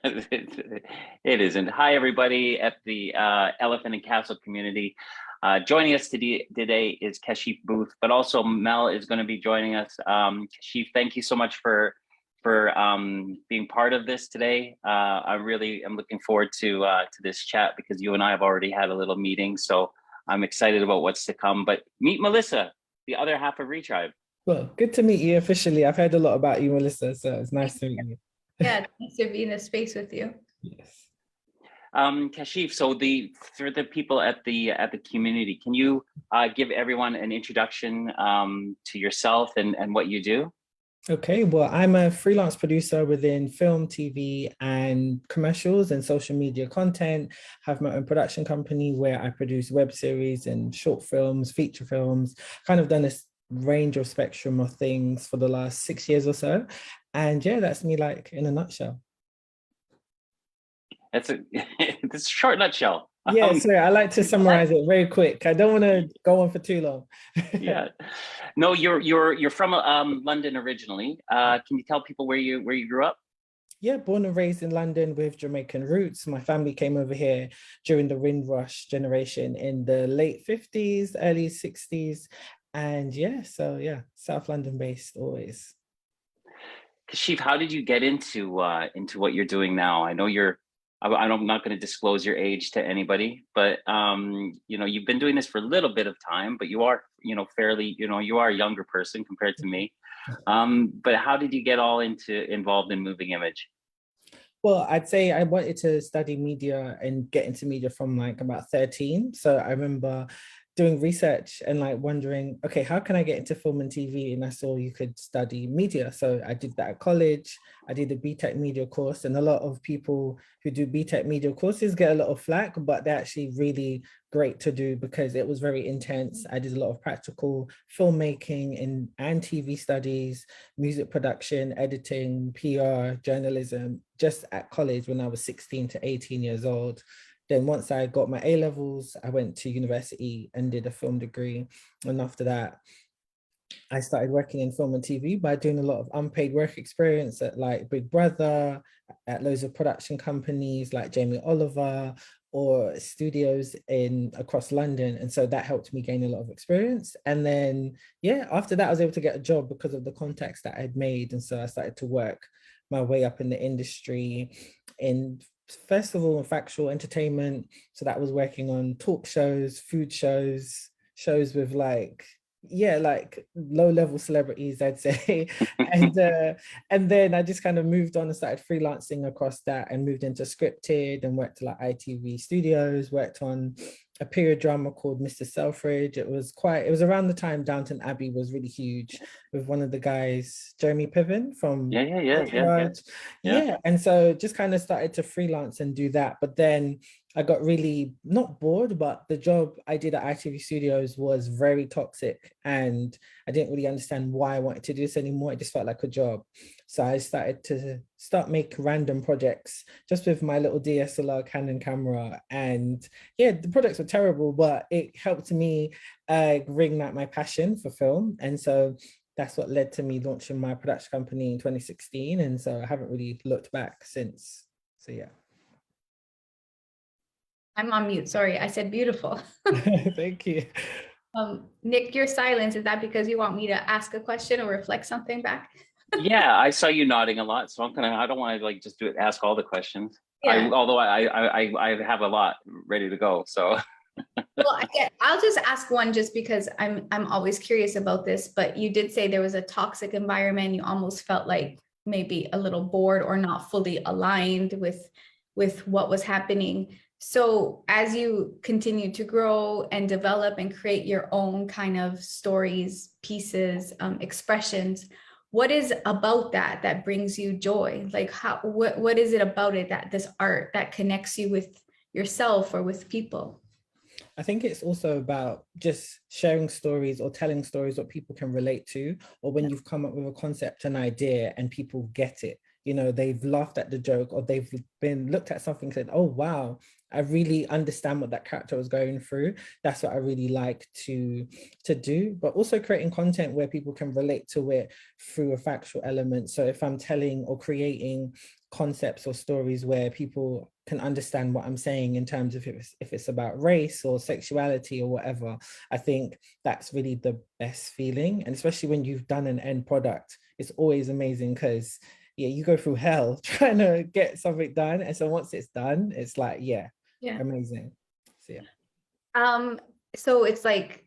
It isn't. Hi, everybody at the Elephant and Castle community. Joining us today is Kashif Boothe, but also Mel is going to be joining us. Kashif, thank you so much for being part of this today. I really am looking forward to this chat because you and I have already had a little meeting, so I'm excited about what's to come. But meet Melissa, the other half of Retribe. Well, good to meet you officially. I've heard a lot about you, Melissa, so it's nice to meet you. Yeah, nice to be in a space with you. Yes. Kashif, so for the people at the community, can you give everyone an introduction to yourself and what you do? Okay, well, I'm a freelance producer within film, TV, and commercials and social media content. I have my own production company where I produce web series and short films, feature films, kind of done a range of spectrum of things for the last 6 years or so. And yeah, that's me, like, in a nutshell. That's a short nutshell. Yeah, sorry, I like to summarize it very quick. I don't want to go on for too long. Yeah, no, you're from London originally. Can you tell people where you grew up? Yeah, born and raised in London with Jamaican roots. My family came over here during the Windrush generation in the late 50s, early 60s. And yeah, so yeah, South London based always. Kashif, how did you get into what you're doing now? I know I'm not going to disclose your age to anybody, but you've been doing this for a little bit of time, but you are, fairly, you are a younger person compared to me. But how did you get involved in moving image? Well, I'd say I wanted to study media and get into media from like about 13. So I remember doing research and like wondering, okay, how can I get into film and TV? And I saw you could study media. So I did that at college. I did a BTEC media course, and a lot of people who do BTEC media courses get a lot of flack, but they're actually really great to do because it was very intense. I did a lot of practical filmmaking and TV studies, music production, editing, PR, journalism, just at college when I was 16 to 18 years old. Then once I got my A-levels, I went to university and did a film degree. And after that, I started working in film and TV by doing a lot of unpaid work experience at like Big Brother, at loads of production companies like Jamie Oliver, or studios across London. And so that helped me gain a lot of experience. And then, yeah, after that, I was able to get a job because of the contacts that I'd made. And so I started to work my way up in the industry in festival and factual entertainment. So that was working on talk shows, food shows with like low-level celebrities, I'd say. and then I just kind of moved on and started freelancing across that and moved into scripted and worked at like ITV Studios, worked on a period drama called Mr. Selfridge. It was around the time Downton Abbey was really huge with one of the guys, Jeremy Piven from yeah. And so just kind of started to freelance and do that. But then I got really not bored, but the job I did at ITV Studios was very toxic and I didn't really understand why I wanted to do this anymore. It just felt like a job. So I started to make random projects just with my little DSLR Canon camera. And yeah, the projects were terrible, but it helped me reignite my passion for film. And so that's what led to me launching my production company in 2016. And so I haven't really looked back since. So yeah. I'm on mute. Sorry, I said beautiful. Thank you. Nick, your silence, is that because you want me to ask a question or reflect something back? Yeah, I saw you nodding a lot, so I don't want to like just ask all the questions. Yeah. Although I have a lot ready to go. So well, I'll just ask one just because I'm always curious about this, but you did say there was a toxic environment. You almost felt like maybe a little bored or not fully aligned with what was happening. So as you continue to grow and develop and create your own kind of stories, pieces, expressions, what is about that brings you joy? Like what is it about it, that this art that connects you with yourself or with people? I think it's also about just sharing stories or telling stories that people can relate to, or when you've come up with a concept, an idea, and people get it. They've laughed at the joke, or they've been looked at something and said, oh, wow, I really understand what that character was going through. That's what I really like to do, but also creating content where people can relate to it through a factual element. So if I'm telling or creating concepts or stories where people can understand what I'm saying in terms of if it's about race or sexuality or whatever. I think that's really the best feeling. And especially when you've done an end product, it's always amazing because yeah, you go through hell trying to get something done. And so once it's done, it's like, yeah. Amazing. So so it's like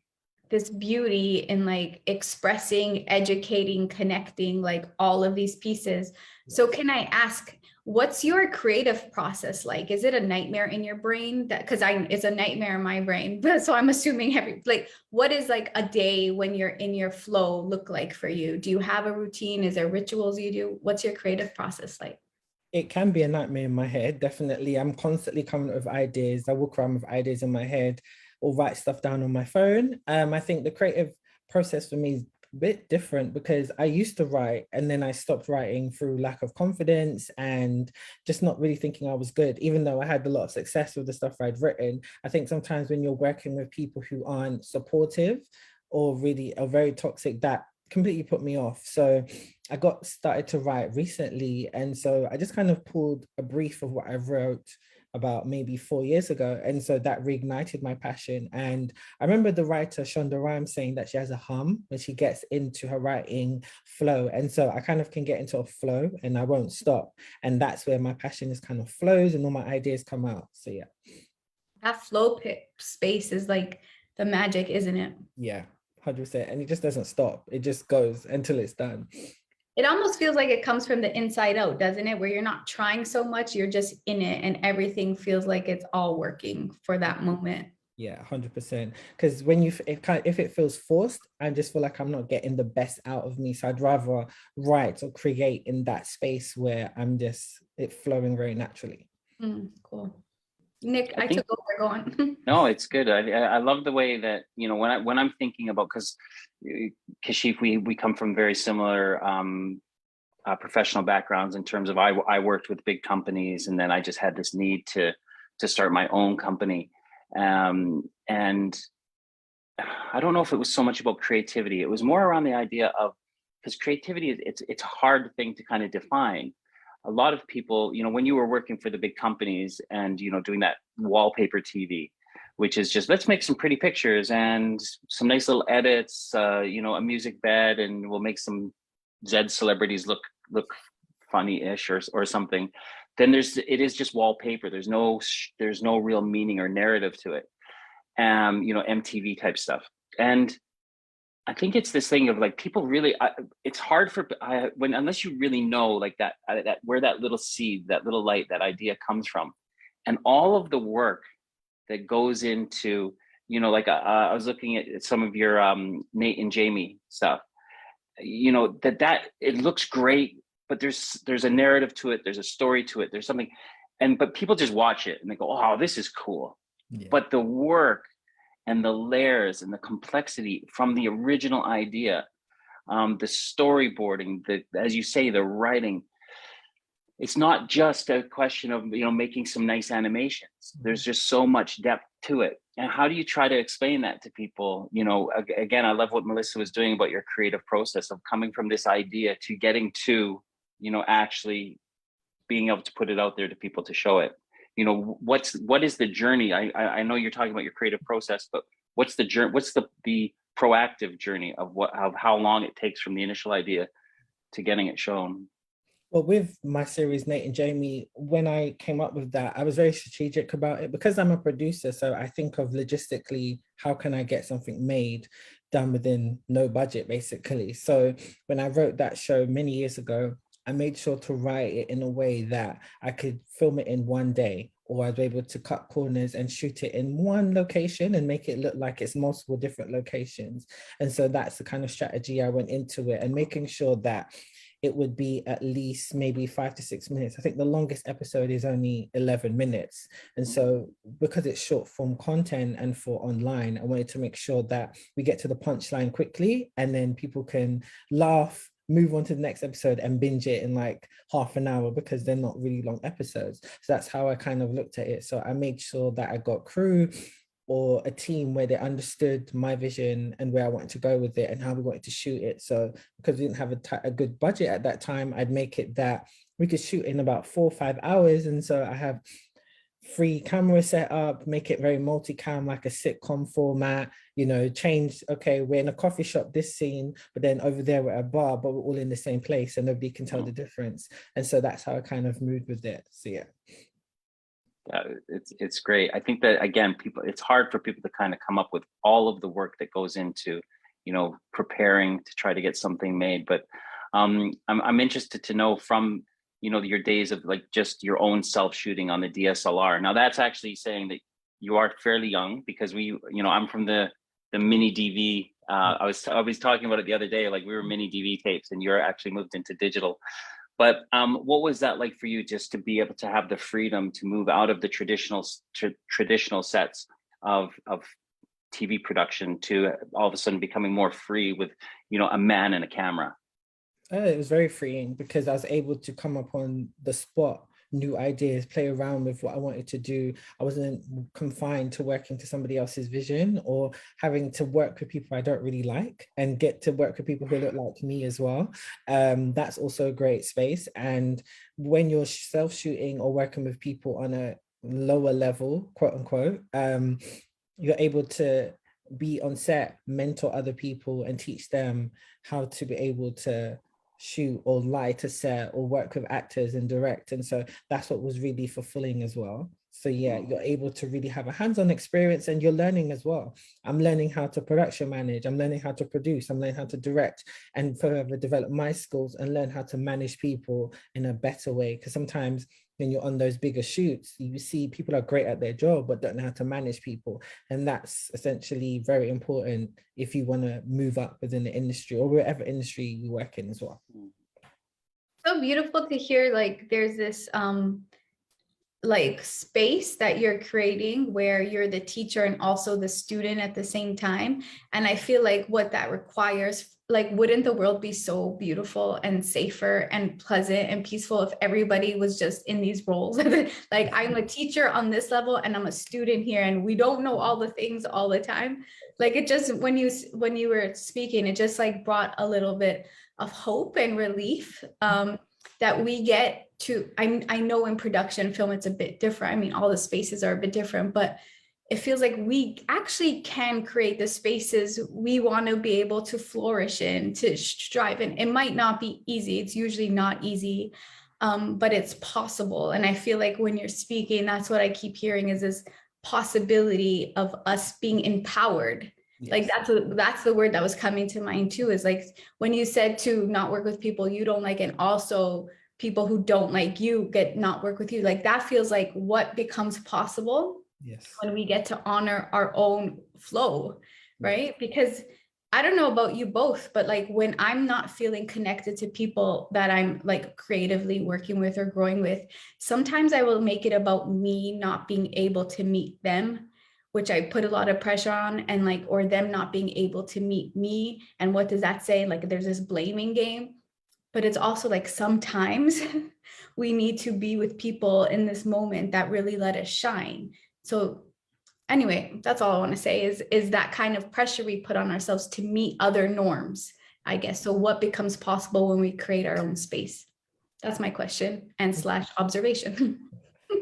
this beauty in like expressing, educating, connecting, like all of these pieces. So can I ask, what's your creative process like? Is it a nightmare in your brain? That because it's a nightmare in my brain, but so I'm assuming what is like a day when you're in your flow look like for you? Do you have a routine? Is there rituals you do? What's your creative process like? It can be a nightmare in my head, definitely. I'm constantly coming up with ideas. I walk around with ideas in my head or write stuff down on my phone. I think the creative process for me is a bit different because I used to write and then I stopped writing through lack of confidence and just not really thinking I was good, even though I had a lot of success with the stuff I'd written. I think sometimes when you're working with people who aren't supportive or really are very toxic, that completely put me off. So I got started to write recently. And so I just kind of pulled a brief of what I wrote about maybe 4 years ago. And so that reignited my passion. And I remember the writer Shonda Rhimes saying that she has a hum when she gets into her writing flow. And so I kind of can get into a flow and I won't stop. And that's where my passion is kind of flows and all my ideas come out. So yeah. That space is like the magic, isn't it? Yeah, 100%. And it just doesn't stop. It just goes until it's done. It almost feels like it comes from the inside out, doesn't it? Where you're not trying so much, you're just in it and everything feels like it's all working for that moment. Yeah, 100%. Because when if it feels forced, I just feel like I'm not getting the best out of me. So I'd rather write or create in that space where it flowing very naturally. Cool. Nick, I took over. Go on. No, it's good. I love the way that, when I'm thinking about, because Kashif, we come from very similar professional backgrounds in terms of I worked with big companies, and then I just had this need to start my own company. And I don't know if it was so much about creativity. It was more around the idea of, because creativity, it's a hard thing to kind of define. A lot of people, when you were working for the big companies and, doing that wallpaper TV, which is just, let's make some pretty pictures and some nice little edits, a music bed, and we'll make some Zed celebrities look funny-ish or something. Then it is just wallpaper. There's no real meaning or narrative to it. MTV type stuff. And I think it's this thing of like, people really, it's hard unless you really know like that where that little seed, that little light, that idea comes from, and all of the work that goes into, I was looking at some of your Nate and Jamie stuff, that it looks great, but there's a narrative to it, there's a story to it, there's something, but people just watch it and they go, oh, this is cool. Yeah. But the work and the layers and the complexity from the original idea, the storyboarding, as you say, the writing, it's not just a question of, making some nice animations. There's just so much depth to it. And how do you try to explain that to people? Again, I love what Melissa was doing about your creative process of coming from this idea to getting to, actually being able to put it out there to people to show it. What is the journey? I know you're talking about your creative process, but what's the journey? What's the proactive journey of how long it takes from the initial idea to getting it shown? Well, with my series, Nate and Jamie, when I came up with that, I was very strategic about it because I'm a producer. So I think of logistically, how can I get something made, done within no budget, basically. So when I wrote that show many years ago, I made sure to write it in a way that I could film it in one day, or I was able to cut corners and shoot it in one location and make it look like it's multiple different locations. And so that's the kind of strategy I went into it, and making sure that it would be at least maybe 5 to 6 minutes. I think the longest episode is only 11 minutes. And so because it's short form content and for online, I wanted to make sure that we get to the punchline quickly, and then people can laugh, move on to the next episode and binge it in like half an hour, because they're not really long episodes. So that's how I kind of looked at it. So I made sure that I got crew or a team where they understood my vision and where I wanted to go with it and how we wanted to shoot it. So because we didn't have a good budget at that time, I'd make it that we could shoot in about 4 or 5 hours. And so I have free camera set up, make it very multicam, like a sitcom format, you know, change, okay, we're in a coffee shop, this scene, but then over there we're at a bar, but we're all in the same place and nobody can tell the difference. And so that's how I kind of moved with it. So yeah. It's great. I think that, again, it's hard for people to kind of come up with all of the work that goes into, you know, preparing to try to get something made. But I'm interested to know from, you know, your days of like just your own self shooting on the DSLR. Now that's actually saying that you are fairly young, because you know, I'm from the mini DV. I was talking about it the other day, like we were mini DV tapes and you're actually moved into digital. But what was that like for you, just to be able to have the freedom to move out of the traditional sets of TV production to all of a sudden becoming more free with, you know, a man and a camera? It was very freeing because I was able to come up on the spot, new ideas, play around with what I wanted to do. I wasn't confined to working to somebody else's vision or having to work with people I don't really like, and get to work with people who look like me as well. That's also a great space. And when you're self-shooting or working with people on a lower level, quote unquote, you're able to be on set, mentor other people and teach them how to be able to shoot or lie to set or work with actors and direct. And so that's what was really fulfilling as well. So yeah, you're able to really have a hands-on experience and you're learning as well. I'm learning how to production manage, I'm learning how to produce, I'm learning how to direct and further develop my skills and learn how to manage people in a better way. Because sometimes when you're on those bigger shoots, you see people are great at their job, but don't know how to manage people. And that's essentially very important if you want to move up within the industry or wherever industry you work in as well. So beautiful to hear, like there's this like space that you're creating where you're the teacher and also the student at the same time. And I feel like what that requires, like, wouldn't the world be so beautiful and safer and pleasant and peaceful if everybody was just in these roles? Like, I'm a teacher on this level and I'm a student here, and we don't know all the things all the time. Like, it just, when you were speaking, it just like brought a little bit of hope and relief, that we get to, I know in production film, it's a bit different. I mean, all the spaces are a bit different, but it feels like we actually can create the spaces we want to be able to flourish in, to strive in. It might not be easy. It's usually not easy, but it's possible. And I feel like when you're speaking, that's what I keep hearing, is this possibility of us being empowered. Yes. Like that's the word that was coming to mind too, is like when you said to not work with people you don't like, and also people who don't like you not work with you, like that feels like what becomes possible. Yes. When we get to honor our own flow, right? Because I don't know about you both, but like when I'm not feeling connected to people that I'm like creatively working with or growing with, sometimes I will make it about me not being able to meet them, which I put a lot of pressure on, and like, or them not being able to meet me. And what does that say? Like, there's this blaming game, but it's also like sometimes we need to be with people in this moment that really let us shine. So anyway, that's all I want to say is that kind of pressure we put on ourselves to meet other norms, I guess. So what becomes possible when we create our own space? That's my question and / observation.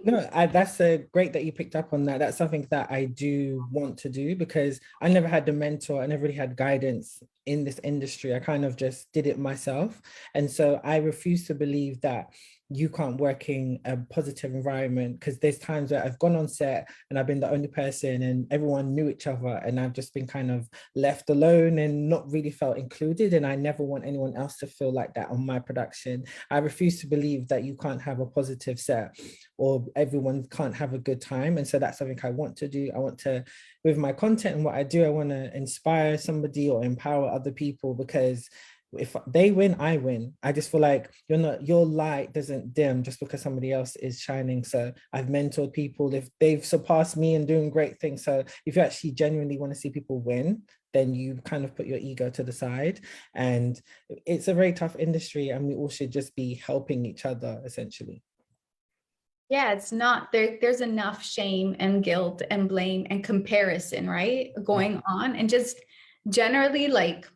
No, that's great that you picked up on that. That's something that I do want to do, because I never had the mentor, I never really had guidance in this industry. I kind of just did it myself. And so I refuse to believe that you can't work in a positive environment, because there's times where I've gone on set and I've been the only person and everyone knew each other, and I've just been kind of left alone and not really felt included. And I never want anyone else to feel like that on my production. I refuse to believe that you can't have a positive set or everyone can't have a good time. And so that's something I want to do. I want to, with my content and what I do, I want to inspire somebody or empower other people, because if they win, I win. I just feel like your light doesn't dim just because somebody else is shining. So I've mentored people, if they've surpassed me and doing great things. So if you actually genuinely want to see people win, then you kind of put your ego to the side. And it's a very tough industry, and we all should just be helping each other, essentially. Yeah, it's not there's enough shame and guilt and blame and comparison, right, going on, and just generally like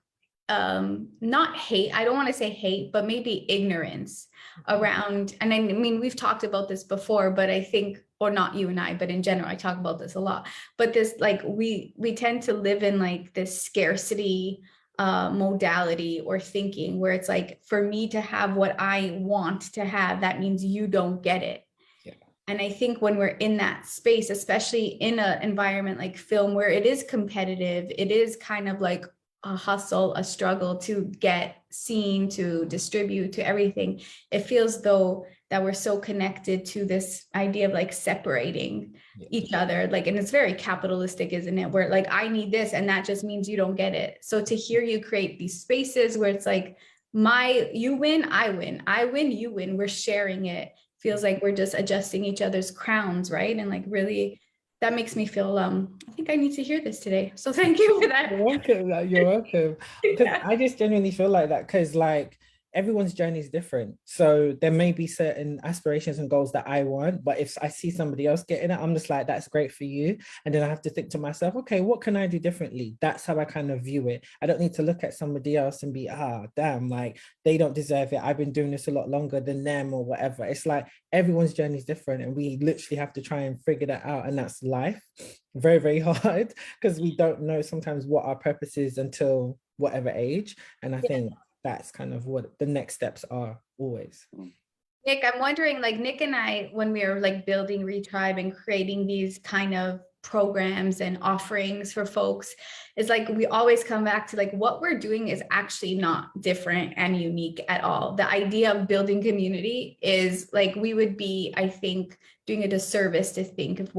not hate, I don't want to say hate, but maybe ignorance around, and I mean, we've talked about this before, but I think, or not you and I, but in general, I talk about this a lot, but this, like, we tend to live in like this scarcity modality or thinking where it's like, for me to have what I want to have, that means you don't get it. Yeah. And I think when we're in that space, especially in an environment like film, where it is competitive, it is kind of like a hustle, a struggle to get seen, to distribute, to everything. It feels though that we're so connected to this idea of like separating each other, like, and it's very capitalistic, isn't it? Where like, I need this, and that just means you don't get it. So to hear you create these spaces where it's like, you win, I win, I win, you win, we're sharing it, feels like we're just adjusting each other's crowns, right? And like, really, that makes me feel, I think I need to hear this today. So thank you for that. You're welcome. You're welcome. Because I just genuinely feel like that, because like everyone's journey is different. So there may be certain aspirations and goals that I want, but if I see somebody else getting it, I'm just like, that's great for you. And then I have to think to myself, okay, what can I do differently? That's how I kind of view it. I don't need to look at somebody else and be, damn, like they don't deserve it. I've been doing this a lot longer than them or whatever. It's like everyone's journey is different, and we literally have to try and figure that out. And that's life. Very, very hard, because we don't know sometimes what our purpose is until whatever age. And I think that's kind of what the next steps are always. Nick, I'm wondering, like Nick and I, when we were like building Retribe and creating these kind of programs and offerings for folks, is like, we always come back to like, what we're doing is actually not different and unique at all. The idea of building community is like, we would be, I think, doing a disservice to think of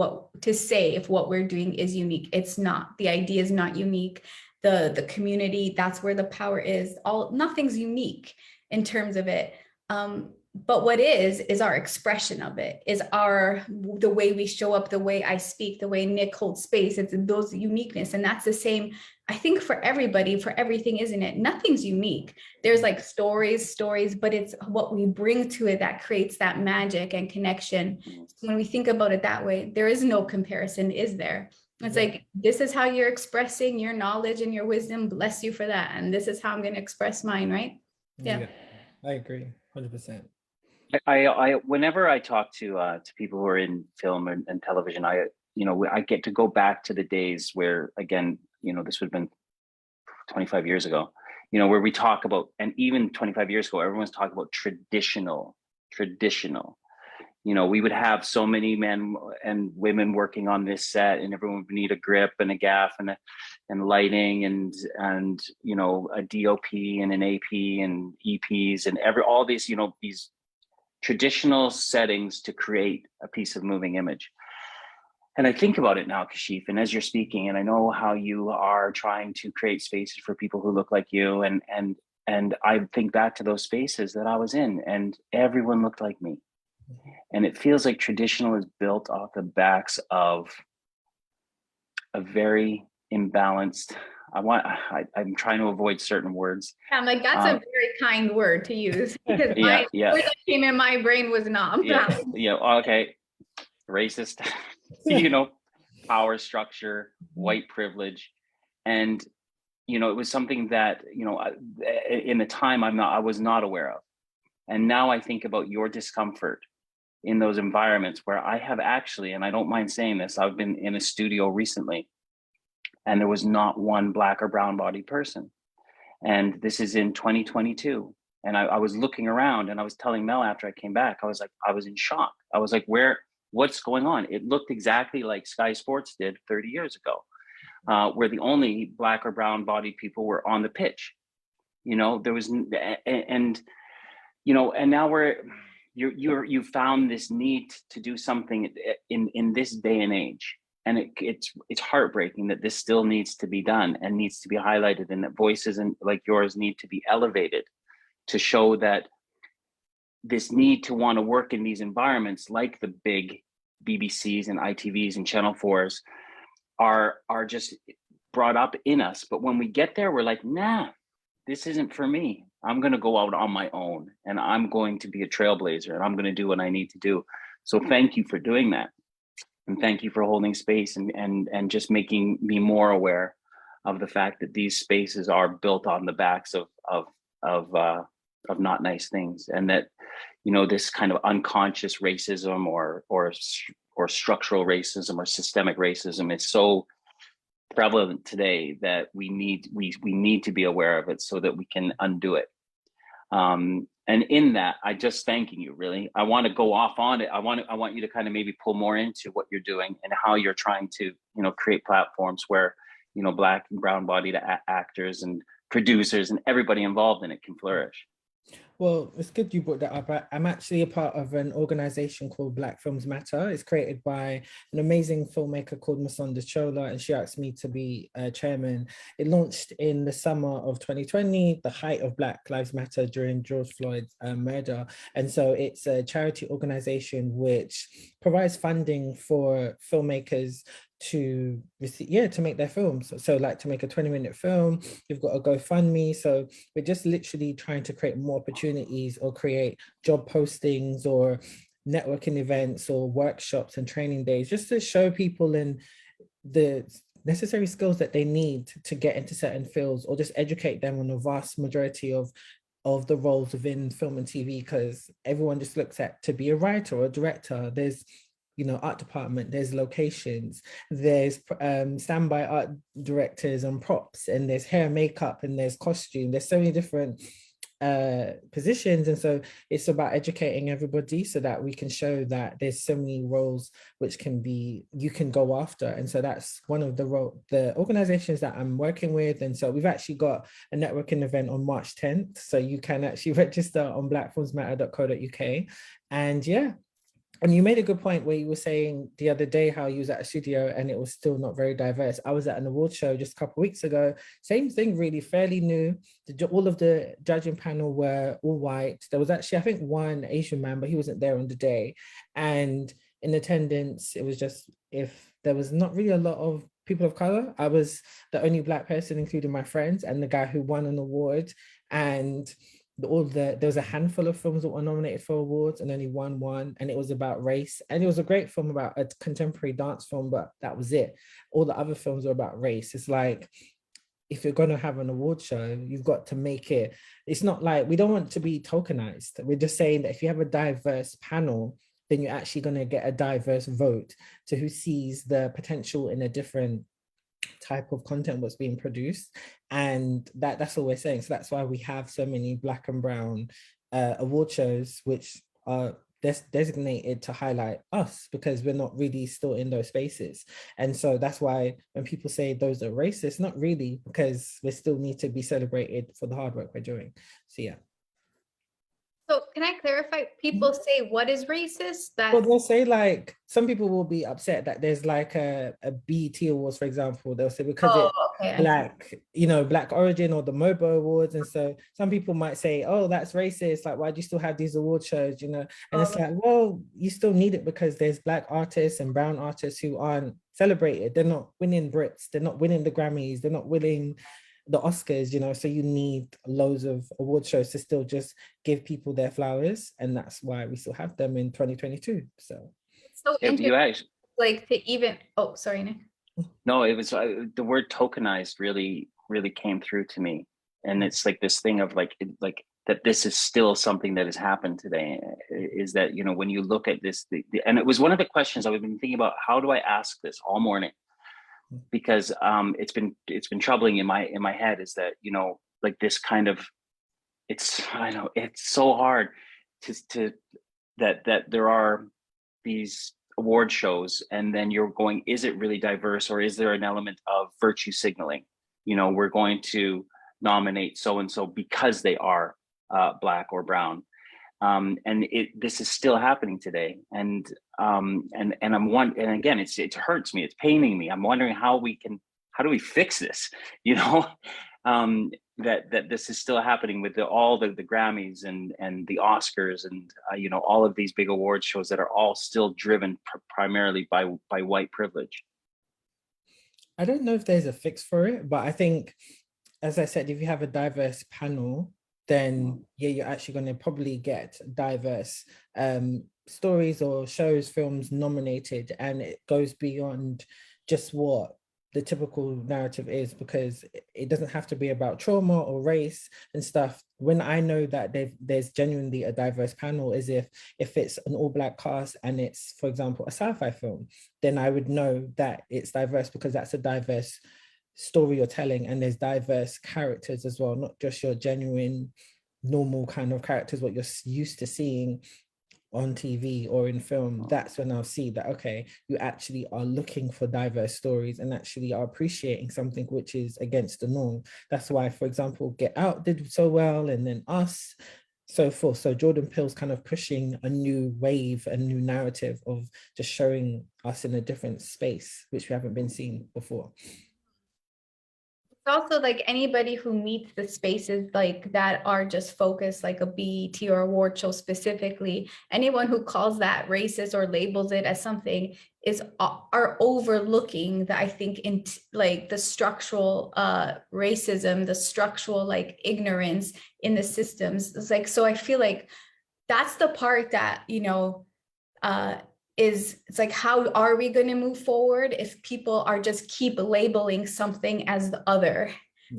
if what we're doing is unique. It's not. The idea is not unique. The community, that's where the power is. Nothing's unique in terms of it. But what is our expression of it, is the way we show up, the way I speak, the way Nick holds space. It's those uniqueness. And that's the same, I think, for everybody, for everything, isn't it? Nothing's unique. There's like stories, but it's what we bring to it that creates that magic and connection. When we think about it that way, there is no comparison, is there? It's like, this is how you're expressing your knowledge and your wisdom. Bless you for that. And this is how I'm going to express mine, right? Yeah. I agree, 100%. I whenever I talk to people who are in film and television, I get to go back to the days where, again, this would have been 25 years ago, where we talk about, and even 25 years ago, everyone's talking about traditional. We would have so many men and women working on this set, and everyone would need a grip and a gaff and lighting and a DOP and an AP and EPs and all these, these traditional settings to create a piece of moving image. And I think about it now, Kashif, and as you're speaking, and I know how you are trying to create spaces for people who look like you, and I think back to those spaces that I was in, and everyone looked like me. And it feels like traditional is built off the backs of a very imbalanced, I'm trying to avoid certain words. I'm like, that's a very kind word to use, because word that came in my brain was not. Okay. Racist, power structure, white privilege. And, it was something that, in the time I was not aware of. And now I think about your discomfort in those environments where I have actually, and I don't mind saying this, I've been in a studio recently and there was not one Black or brown bodied person. And this is in 2022. And I was looking around, and I was telling Mel after I came back, I was in shock. I was like, what's going on? It looked exactly like Sky Sports did 30 years ago, where the only Black or brown bodied people were on the pitch. There was, and now you found this need to do something in this day and age, and it's heartbreaking that this still needs to be done and needs to be highlighted, and that voices like yours need to be elevated to show that this need to want to work in these environments, like the big BBCs and ITVs and Channel 4s, are just brought up in us. But when we get there, we're like, nah, this isn't for me. I'm going to go out on my own, and I'm going to be a trailblazer, and I'm going to do what I need to do. So thank you for doing that. And thank you for holding space and just making me more aware of the fact that these spaces are built on the backs of not nice things, and that, you know, this kind of unconscious racism or structural racism or systemic racism is so prevalent today that we need to be aware of it so that we can undo it. And in that, I just thanking you, really. I want to go off on it. I want you to kind of maybe pull more into what you're doing and how you're trying to, you know, create platforms where, you know, Black and brown bodied actors and producers and everybody involved in it can flourish. Well, it's good you brought that up. I'm actually a part of an organization called Black Films Matter. It's created by an amazing filmmaker called Masonda Chola, and she asked me to be chairman. It launched in the summer of 2020, the height of Black Lives Matter during George Floyd's murder. And so it's a charity organization which provides funding for filmmakers to receive, to make their films. So like to make a 20-minute film, you've got a GoFundMe. So we're just literally trying to create more opportunities or create job postings or networking events or workshops and training days, just to show people in the necessary skills that they need to get into certain fields, or just educate them on a vast majority of the roles within film and TV, because everyone just looks at to be a writer or a director. There's, you know, art department, there's locations, there's standby art directors and props, and there's hair and makeup, and there's costume. There's so many different positions. And so it's about educating everybody so that we can show that there's so many roles which you can go after. And so that's one of the organizations that I'm working with. And so we've actually got a networking event on March 10th. So you can actually register on blackfilmsmatter.co.uk. And yeah. And you made a good point where you were saying the other day how you was at a studio and it was still not very diverse. I was at an award show just a couple of weeks ago. Same thing, really, fairly new. All of the judging panel were all white. There was actually, I think, one Asian man, but he wasn't there on the day. And in attendance, it was just, if there was not really a lot of people of color, I was the only Black person, including my friends and the guy who won an award. And there was a handful of films that were nominated for awards and only one, and it was about race. And it was a great film, about a contemporary dance film, but that was it. All the other films were about race. It's like, if you're going to have an award show, you've got to make it, it's not like, we don't want to be tokenized. We're just saying that if you have a diverse panel, then you're actually going to get a diverse vote to who sees the potential in a different type of content what's being produced. And that's all we're saying. So that's why we have so many Black and brown award shows which are designated to highlight us, because we're not really still in those spaces. And so that's why when people say those are racist, not really, because we still need to be celebrated for the hard work we're doing. So yeah. So can I clarify? People say what is racist? That Well, they'll say, like, some people will be upset that there's like a BET Awards, for example. They'll say because it's Black, you know, Black origin, or the MOBO Awards. And so some people might say, oh, that's racist. Like, why do you still have these award shows, you know? And it's like, well, you still need it because there's Black artists and brown artists who aren't celebrated. They're not winning Brits. They're not winning the Grammys. They're not winning the Oscars, you know, so you need loads of award shows to still just give people their flowers. And that's why we still have them in 2022. So if you actually, like, to even, oh, sorry, Nick. No, it was the word tokenized really came through to me. And it's like this thing of like that this is still something that has happened today, is that, you know, when you look at this, and it was one of the questions I've been thinking about, how do I ask this all morning? Because it's been troubling in my head, is that, you know, like this kind of, I know it's so hard to that there are these award shows, and then you're going, is it really diverse, or is there an element of virtue signaling? You know, we're going to nominate so and so because they are Black or brown. And this is still happening today, and again, it hurts me, it's paining me. I'm wondering how do we fix this? You know, that this is still happening with all the Grammys and the Oscars and you know, all of these big award shows that are all still driven primarily by white privilege. I don't know if there's a fix for it, but I think, as I said, if you have a diverse panel, then yeah, you're actually going to probably get diverse stories or shows, films nominated, and it goes beyond just what the typical narrative is, because it doesn't have to be about trauma or race and stuff. When I know that there's genuinely a diverse panel, is if it's an all Black cast and it's, for example, a sci-fi film, then I would know that it's diverse because that's a diverse story you're telling, and there's diverse characters as well, not just your genuine normal kind of characters what you're used to seeing on TV or in film. That's when I'll see that, okay, you actually are looking for diverse stories and actually are appreciating something which is against the norm. That's why, for example, Get Out did so well, and then Us, so forth. So Jordan Peele's kind of pushing a new wave, a new narrative of just showing us in a different space, which we haven't been seen before. It's also like anybody who meets the spaces like that are just focused, like a BET or award show specifically, anyone who calls that racist or labels it as something are overlooking that, I think, in like the structural racism, the structural like ignorance in the systems. It's like, so I feel like that's the part that, you know, it's like, how are we going to move forward if people are just keep labeling something as the other,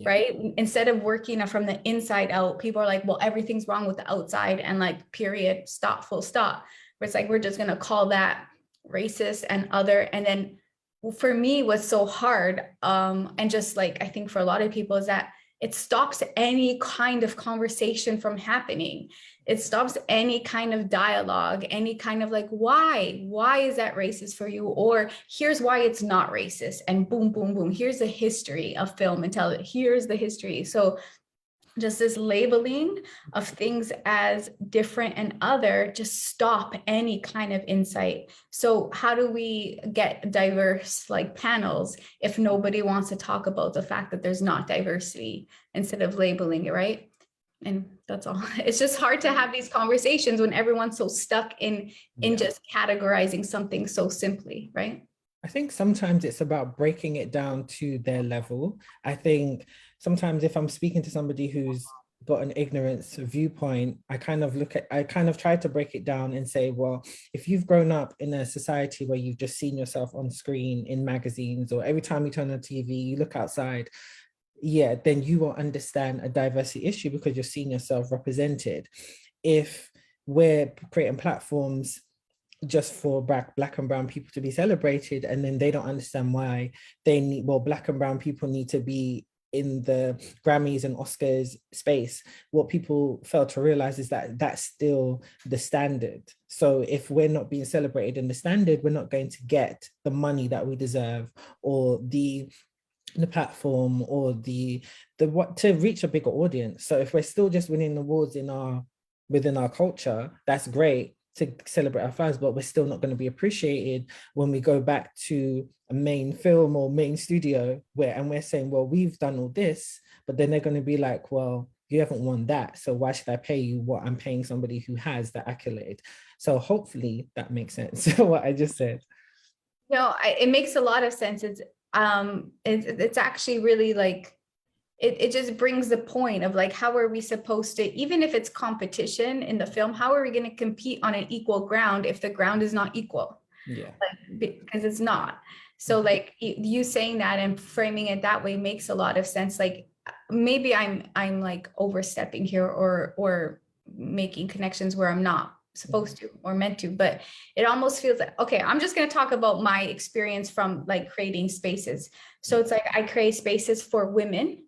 right? Instead of working from the inside out, people are like, well, everything's wrong with the outside, and like, period, stop, full stop. Where it's like, we're just going to call that racist and other. And then for me, what's so hard, and just like, I think for a lot of people, is that it stops any kind of conversation from happening. It stops any kind of dialogue, any kind of like, why is that racist for you? Or here's why it's not racist, and boom, boom, boom. Here's the history of film and television. Here's the history. So just this labeling of things as different and other just stop any kind of insight. So how do we get diverse like panels if nobody wants to talk about the fact that there's not diversity instead of labeling it, right? And that's all. It's just hard to have these conversations when everyone's so stuck in just categorizing something so simply, right? I think sometimes it's about breaking it down to their level. I think sometimes if I'm speaking to somebody who's got an ignorance viewpoint, I kind of try to break it down and say, well, if you've grown up in a society where you've just seen yourself on screen in magazines, or every time you turn on TV, you look outside, then you will understand a diversity issue because you're seeing yourself represented. If we're creating platforms just for black and brown people to be celebrated, and then they don't understand why black and brown people need to be in the Grammys and Oscars space, what people fail to realize is that that's still the standard. So if we're not being celebrated in the standard, we're not going to get the money that we deserve, or the platform, or the what to reach a bigger audience. So if we're still just winning awards within our culture, that's great to celebrate our fans, but we're still not going to be appreciated when we go back to a main film or main studio and we're saying, well, we've done all this, but then they're going to be like, well, you haven't won that, so why should I pay you what I'm paying somebody who has the accolade? So hopefully that makes sense, what I just said. No, it makes a lot of sense. It's actually really like, it just brings the point of like, how are we supposed to, even if it's competition in the film, how are we going to compete on an equal ground if the ground is not equal? Because it's not. So like you saying that and framing it that way makes a lot of sense. Like maybe I'm like overstepping here or making connections where I'm not supposed to or meant to, but it almost feels like, okay, I'm just going to talk about my experience from like creating spaces. So it's like I create spaces for women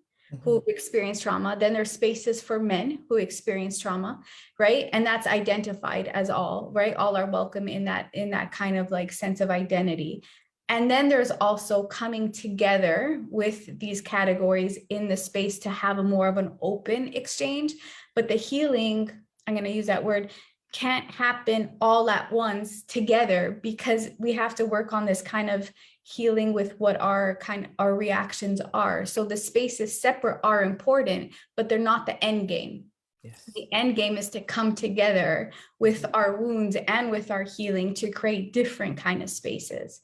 who experience trauma, then there's spaces for men who experience trauma, right? And that's identified as all, right? All are welcome in that kind of like sense of identity. And then there's also coming together with these categories in the space to have a more of an open exchange. But the healing, I'm going to use that word, can't happen all at once together, because we have to work on this kind of healing with what our reactions are. So the spaces separate are important, but they're not the end game. Yes. The end game is to come together with our wounds and with our healing to create different kind of spaces.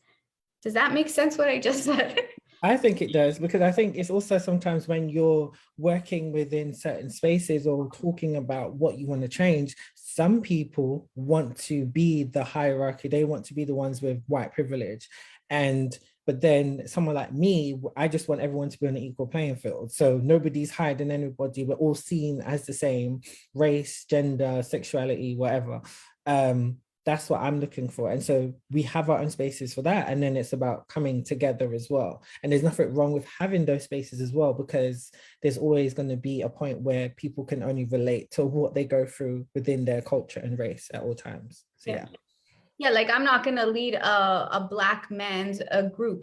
Does that make sense what I just said? I think it does, because I think it's also sometimes when you're working within certain spaces or talking about what you want to change, some people want to be the hierarchy. They want to be the ones with white privilege. But But then someone like me, I just want everyone to be on an equal playing field. So nobody's hiding anybody. We're all seen as the same race, gender, sexuality, whatever. That's what I'm looking for. And so we have our own spaces for that. And then it's about coming together as well. And there's nothing wrong with having those spaces as well, because there's always going to be a point where people can only relate to what they go through within their culture and race at all times. So yeah. Yeah, like I'm not gonna lead a Black man's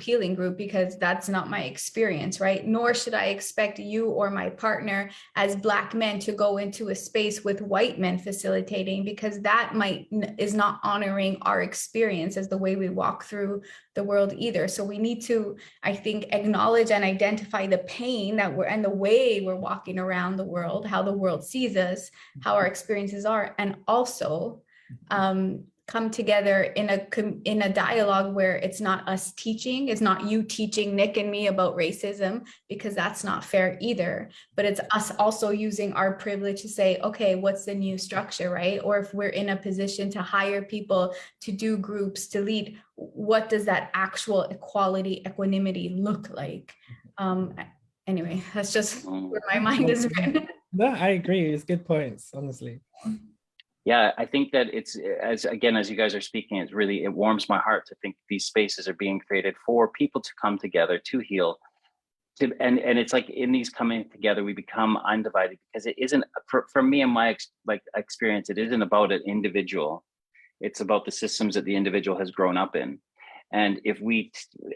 healing group, because that's not my experience, right? Nor should I expect you or my partner as Black men to go into a space with white men facilitating, because that is not honoring our experience as the way we walk through the world either. So we need to, I think, acknowledge and identify the pain that and the way we're walking around the world, how the world sees us, how our experiences are, and also come together in a dialogue where it's not us teaching, it's not you teaching Nick and me about racism, because that's not fair either, but it's us also using our privilege to say, okay, what's the new structure, right? Or if we're in a position to hire people to do groups, to lead, what does that actual equality, equanimity look like? Anyway, that's just where my mind is been. No, I agree. It's good points, honestly. Yeah, I think that it's, as you guys are speaking, it warms my heart to think these spaces are being created for people to come together, to heal, and it's like in these coming together, we become undivided, because it isn't, for me and my experience, it isn't about an individual. It's about the systems that the individual has grown up in. And if we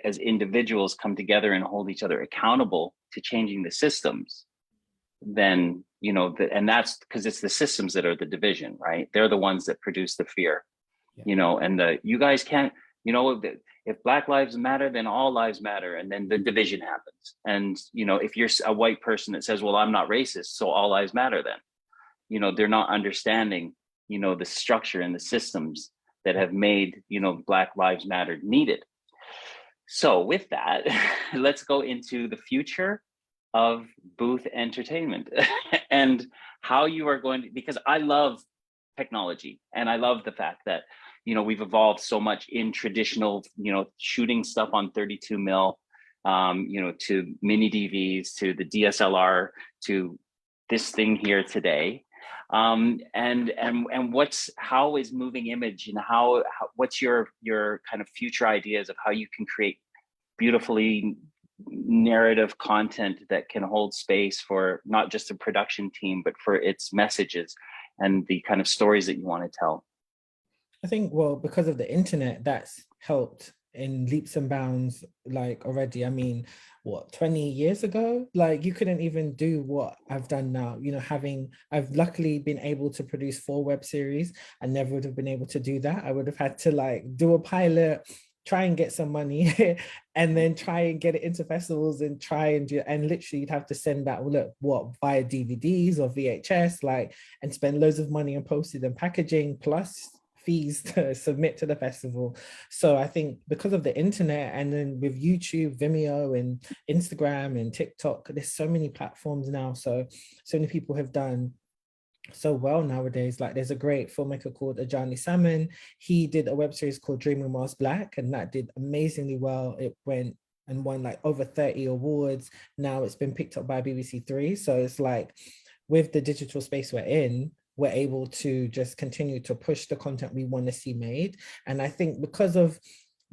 as individuals come together and hold each other accountable to changing the systems, then, and that's because it's the systems that are the division, right? They're the ones that produce the fear, and you guys can't, if Black lives matter, then all lives matter. And then the division happens. And, if you're a white person that says, well, I'm not racist, so all lives matter, then, they're not understanding, the structure and the systems that have made, Black lives matter needed. So with that, let's go into the future of Boothe Entertainment and how you are going to, because I love technology and I love the fact that, we've evolved so much in traditional, shooting stuff on 32 mil, to mini DVs, to the DSLR, to this thing here today. And how is moving image, and what's your kind of future ideas of how you can create beautifully narrative content that can hold space for not just a production team, but for its messages and the kind of stories that you want to tell? I think, well, because of the internet, that's helped in leaps and bounds, like already. I mean, what, 20 years ago, like you couldn't even do what I've done now, I've luckily been able to produce 4 web series. I never would have been able to do that. I would have had to like do a pilot, try and get some money and then try and get it into festivals and try and do, and literally you'd have to send that, via DVDs or VHS, and spend loads of money on postage and packaging, plus fees to submit to the festival. So I think because of the internet, and then with YouTube, Vimeo and Instagram and TikTok, there's so many platforms now. So many people have done so well nowadays. Like there's a great filmmaker called Ajani Salmon. He did a web series called Dreaming Whilst Black, and that did amazingly well. It went and won like over 30 awards. Now it's been picked up by BBC Three. So it's like, with the digital space we're in, we're able to just continue to push the content we want to see made. And I think because of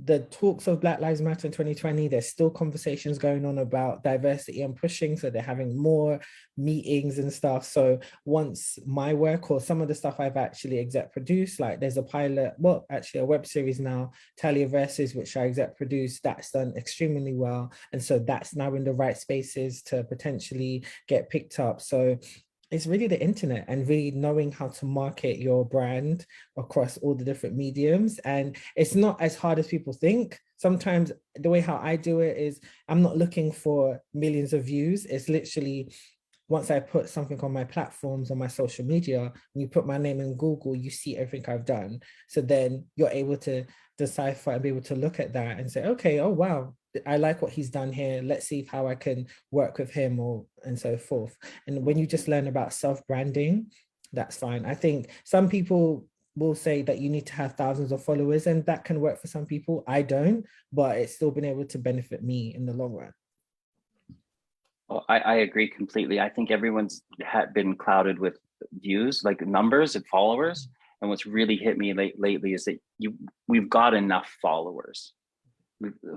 the talks of Black Lives Matter in 2020, there's still conversations going on about diversity and pushing. So they're having more meetings and stuff. So once my work or some of the stuff I've actually exec produced, like there's a pilot, well, actually a web series now, Talia Versus, which I exec produced, that's done extremely well. And so that's now in the right spaces to potentially get picked up. So it's really the internet and really knowing how to market your brand across all the different mediums. And it's not as hard as people think. Sometimes the way how I do it is I'm not looking for millions of views. It's literally, once I put something on my platforms, on my social media, when you put my name in Google, you see everything I've done. So then you're able to decipher and be able to look at that and say, okay, oh, wow, I like what he's done here. Let's see how I can work with him, and so forth. And when you just learn about self-branding, that's fine. I think some people will say that you need to have thousands of followers, and that can work for some people. I don't, but it's still been able to benefit me in the long run. Well, I agree completely. I think everyone's been clouded with views, like numbers and followers. And what's really hit me lately is that we've got enough followers.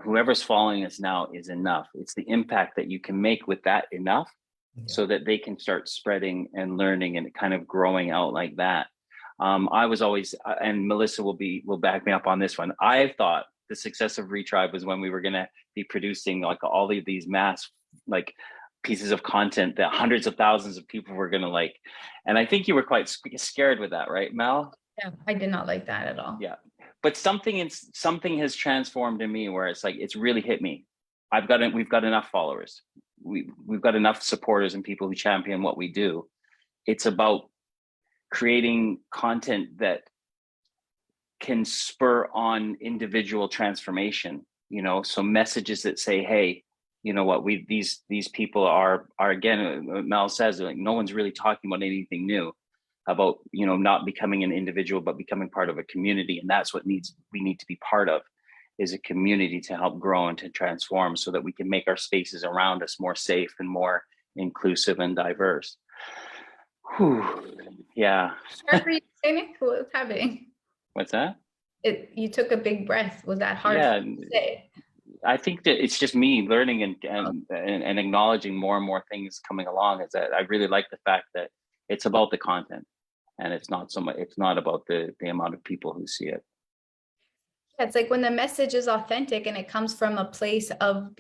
Whoever's following us now is enough. It's the impact that you can make with that enough, so that they can start spreading and learning and kind of growing out like that. I was always, and Melissa will back me up on this one. I thought the success of Retribe was when we were going to be producing like all of these mass like pieces of content that hundreds of thousands of people were going to like. And I think you were quite scared with that, right, Mel? Yeah, I did not like that at all. Yeah, but something has transformed in me where it's like, it's really hit me. We've got enough followers. We've got enough supporters and people who champion what we do. It's about creating content that can spur on individual transformation, you know, so messages that say, hey, you know what, these people are again, Mel says, like, no one's really talking about anything new about, you know, not becoming an individual, but becoming part of a community. And that's what we need to be part of, is a community to help grow and to transform, so that we can make our spaces around us more safe and more inclusive and diverse. Whew. Yeah. Hard for you to say, Nick? What was happening? What's that? You took a big breath. Was that hard Yeah, for you to say? I think that it's just me learning and acknowledging more and more things coming along. Is that I really like the fact that it's about the content, and it's not so much. It's not about the amount of people who see it. Yeah, it's like when the message is authentic and it comes from a place of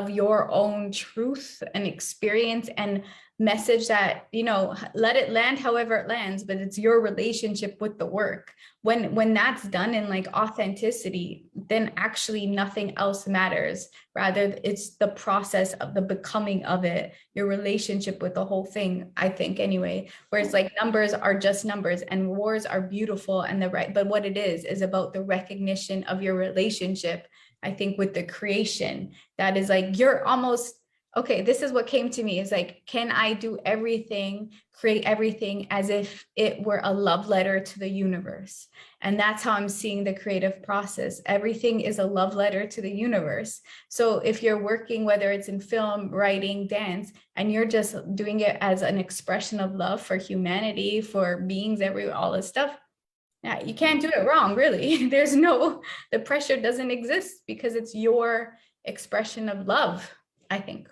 your own truth and experience and message that, you know, let it land however it lands, but it's your relationship with the work. When that's done in like authenticity, then actually nothing else matters. Rather, it's the process of the becoming of it, your relationship with the whole thing, I think anyway, where it's like numbers are just numbers and wars are beautiful and but what it is about the recognition of your relationship, I think, with the creation. That is like, you're almost, okay, this is what came to me, is like, can I do everything, create everything as if it were a love letter to the universe? And that's how I'm seeing the creative process. Everything is a love letter to the universe. So if you're working, whether it's in film, writing, dance, and you're just doing it as an expression of love for humanity, for beings, all this stuff, yeah, you can't do it wrong, really. The pressure doesn't exist because it's your expression of love, I think.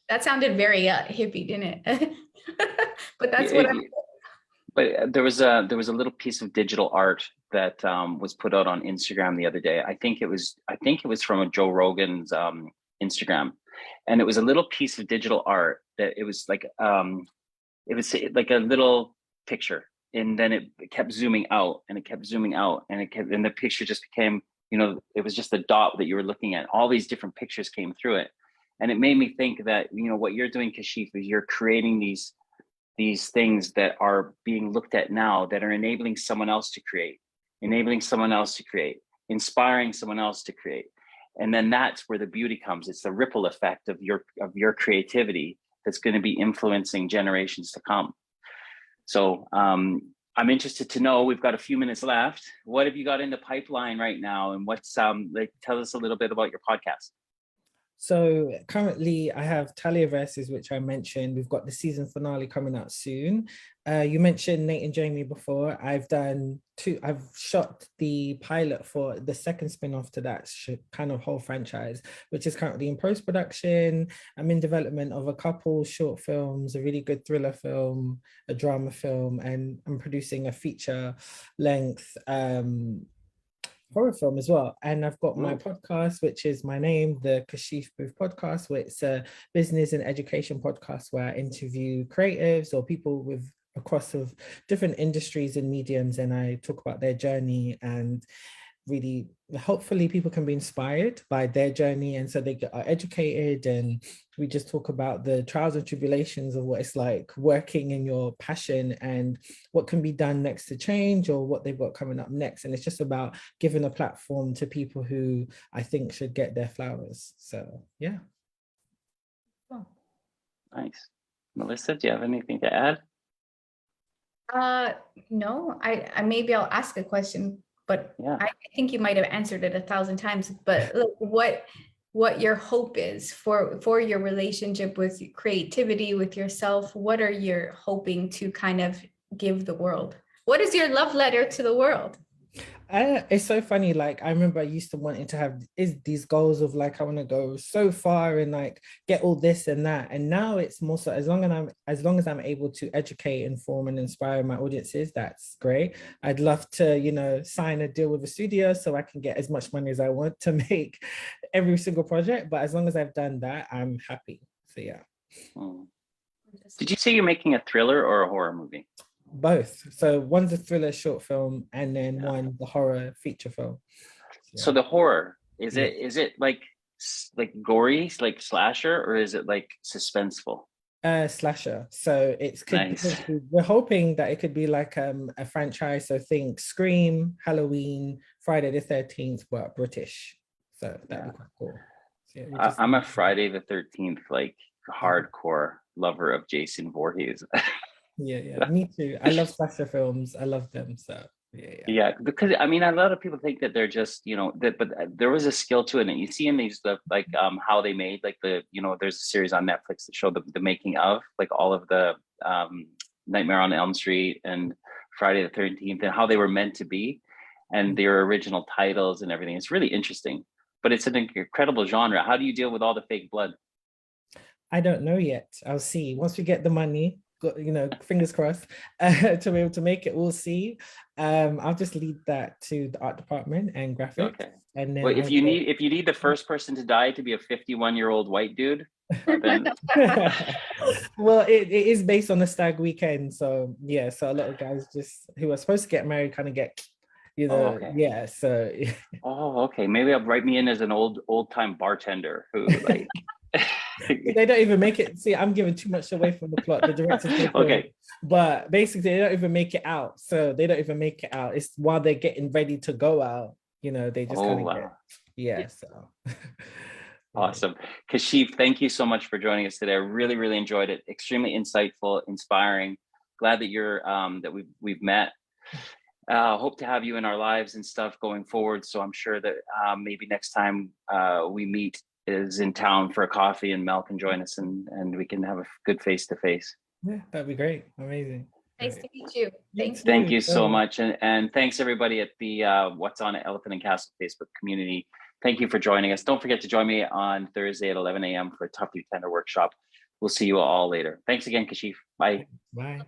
That sounded very hippie, didn't it? But that's what I'm. But there was a little piece of digital art that was put out on Instagram the other day. I think it was from a Joe Rogan's Instagram, and it was a little piece of digital art that it was like a little picture, and then it kept zooming out, and it kept zooming out, and and the picture just became, you know, it was just a dot that you were looking at. All these different pictures came through it. And it made me think that, you know, what you're doing, Kashif, is you're creating these things that are being looked at now, that are enabling someone else to create, inspiring someone else to create. And then that's where the beauty comes. It's the ripple effect of your creativity that's going to be influencing generations to come. So I'm interested to know, we've got a few minutes left. What have you got in the pipeline right now? And what's tell us a little bit about your podcast. So currently I have Talia Verses, which I mentioned. We've got the season finale coming out soon. You mentioned Nate and Jamie before. I've shot the pilot for the second spin-off to that kind of whole franchise, which is currently in post-production. I'm in development of a couple short films, a really good thriller film, a drama film, and I'm producing a feature-length horror film as well. And I've got my podcast, which is my name, the Kashif Boothe Podcast, where it's a business and education podcast where I interview creatives or people across of different industries and mediums, and I talk about their journey, and really hopefully people can be inspired by their journey, and so they are educated, and we just talk about the trials and tribulations of what it's like working in your passion and what can be done next to change, or what they've got coming up next. And it's just about giving a platform to people who I think should get their flowers. So yeah. Nice. Melissa, do you have anything to add? No, I maybe I'll ask a question, but Yeah. I think you might have answered it 1,000 times. But like, what your hope is for your relationship with creativity, with yourself? What are you hoping to kind of give the world? What is your love letter to the world? It's so funny. Like I remember I used to wanting to have these goals of like I want to go so far and like get all this and that. And now it's more so as long as I'm able to educate, inform, and inspire my audiences, that's great. I'd love to, sign a deal with a studio so I can get as much money as I want to make every single project. But as long as I've done that, I'm happy. So yeah. Hmm. Did you say you're making a thriller or a horror movie? Both. So one's a thriller short film and then one the horror feature film. So the horror, is it like gory, like slasher, or is it like suspenseful? Slasher. So it's Nice. we're hoping that it could be like a franchise. So think Scream, Halloween, Friday the 13th, but British. So that'd be quite cool. So, yeah, I'm a Friday the 13th like hardcore lover of Jason Voorhees. yeah, me too. I love slasher films. I love them. So Yeah, because I mean, a lot of people think that they're just, but there was a skill to it, and you see in these stuff like how they made like there's a series on Netflix that showed the making of like all of the Nightmare on Elm Street and Friday the 13th and how they were meant to be, and their original titles and everything. It's really interesting, but it's an incredible genre. How do you deal with all the fake blood? I don't know yet. I'll see. Once we get the money, fingers crossed, to be able to make it, we'll see. I'll just lead that to the art department and graphics. Okay. And then Well, if you need the first person to die to be a 51-year-old white dude, then well, it is based on the stag weekend. So yeah, so a lot of guys just who are supposed to get married kind of get, okay. yeah. So Oh, okay. Maybe I'll write me in as an old time bartender who like they don't even make it. See, I'm giving too much away from the plot. The director's okay. But basically they don't even make it out. So they don't even make it out. It's while they're getting ready to go out, they just kind of get, so Awesome. Kashif, thank you so much for joining us today. I really, really enjoyed it. Extremely insightful, inspiring. Glad that you're that we've met. Hope to have you in our lives and stuff going forward. So I'm sure that maybe next time we meet is in town for a coffee and Mel can join us and we can have a good face-to-face. Yeah, that'd be great. Amazing. Nice to meet you. Thank you so much. And thanks everybody at the What's on Elephant and Castle Facebook community. Thank you for joining us. Don't forget to join me on Thursday at 11 a.m. for a Tough Through Tender workshop. We'll see you all later. Thanks again, Kashif. Bye. Bye.